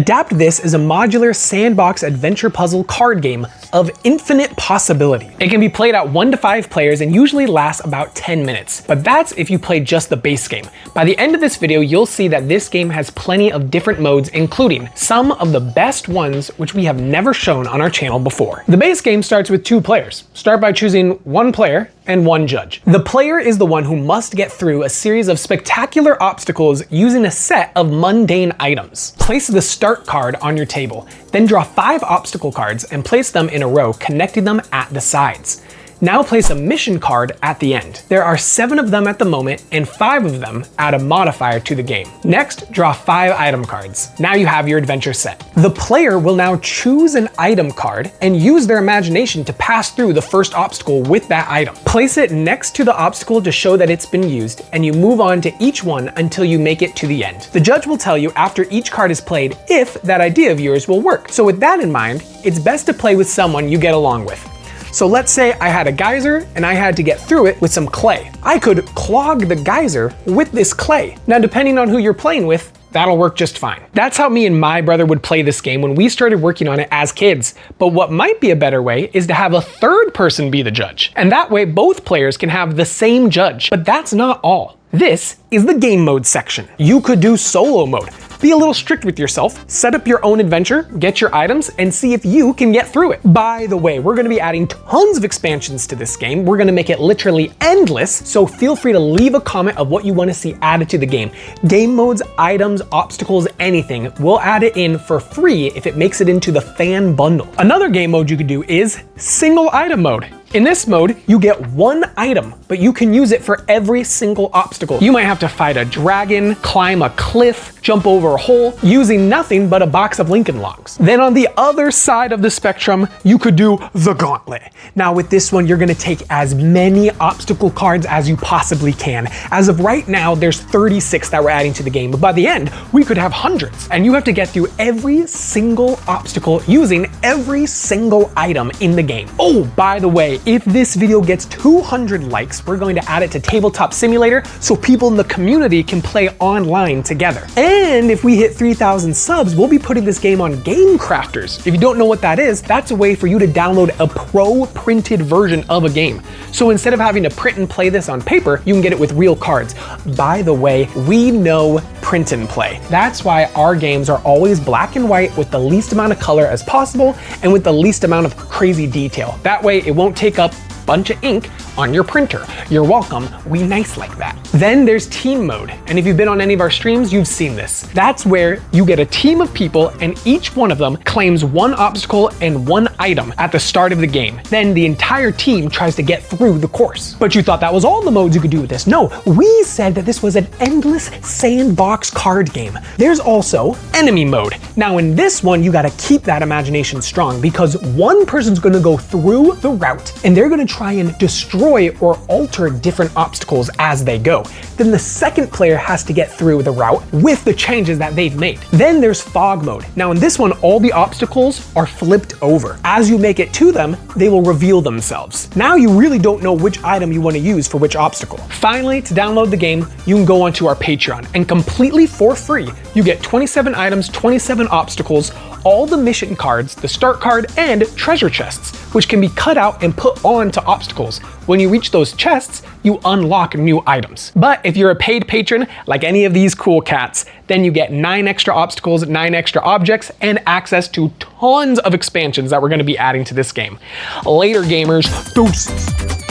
Adapt This is a modular sandbox adventure puzzle card game of infinite possibility. It can be played at 1 to 5 players and usually lasts about 10 minutes, but that's if you play just the base game. By the end of this video, you'll see that this game has plenty of different modes, including some of the best ones which we have never shown on our channel before. The base game starts with 2 players. Start by choosing 1 player and 1 judge. The player is the one who must get through a series of spectacular obstacles using a set of mundane items. Place the start card on your table, then draw 5 obstacle cards and place them in a row, connecting them at the sides. Now place a mission card at the end. There are 7 of them at the moment, and 5 of them add a modifier to the game. Next, draw 5 item cards. Now you have your adventure set. The player will now choose an item card and use their imagination to pass through the first obstacle with that item. Place it next to the obstacle to show that it's been used, and you move on to each one until you make it to the end. The judge will tell you after each card is played if that idea of yours will work. So with that in mind, it's best to play with someone you get along with. So let's say I had a geyser and I had to get through it with some clay. I could clog the geyser with this clay. Now, depending on who you're playing with, that'll work just fine. That's how me and my brother would play this game when we started working on it as kids. But what might be a better way is to have a third person be the judge. And that way both players can have the same judge. But that's not all. This is the game mode section. You could do solo mode. Be a little strict with yourself, set up your own adventure, get your items, and see if you can get through it. By the way, we're gonna be adding tons of expansions to this game. We're gonna make it literally endless, so feel free to leave a comment of what you wanna see added to the game. Game modes, items, obstacles, anything. We'll add it in for free if it makes it into the fan bundle. Another game mode you could do is single item mode. In this mode, you get 1 item, but you can use it for every single obstacle. You might have to fight a dragon, climb a cliff, jump over a hole, using nothing but a box of Lincoln Logs. Then on the other side of the spectrum, you could do the gauntlet. Now with this one, you're gonna take as many obstacle cards as you possibly can. As of right now, there's 36 that we're adding to the game, but by the end, we could have hundreds. And you have to get through every single obstacle using every single item in the game. Oh, by the way, if this video gets 200 likes, we're going to add it to Tabletop Simulator so people in the community can play online together. And if we hit 3,000 subs, we'll be putting this game on Game Crafters. If you don't know what that is, that's a way for you to download a pro printed version of a game. So instead of having to print and play this on paper, you can get it with real cards. By the way, we know print and play. That's why our games are always black and white with the least amount of color as possible and with the least amount of crazy detail. That way it won't take up a bunch of ink on your printer. You're welcome, we nice like that. Then there's team mode, and if you've been on any of our streams, you've seen this. That's where you get a team of people and each one of them claims 1 obstacle and 1 item at the start of the game. Then the entire team tries to get through the course. But you thought that was all the modes you could do with this. No, we said that this was an endless sandbox card game. There's also enemy mode. Now in this one, you gotta keep that imagination strong because one person's gonna go through the route and they're gonna try and destroy or alter different obstacles as they go. Then the second player has to get through the route with the changes that they've made. Then there's fog mode. Now in this one, all the obstacles are flipped over. As you make it to them, they will reveal themselves. Now you really don't know which item you want to use for which obstacle. Finally, to download the game, you can go onto our Patreon and completely for free, you get 27 items, 27 obstacles, all the mission cards, the start card, and treasure chests, which can be cut out and put onto obstacles. When you reach those chests, you unlock new items. But if you're a paid patron, like any of these cool cats, then you get 9 extra obstacles, 9 extra objects, and access to tons of expansions that we're gonna be adding to this game. Later, gamers. Deuces.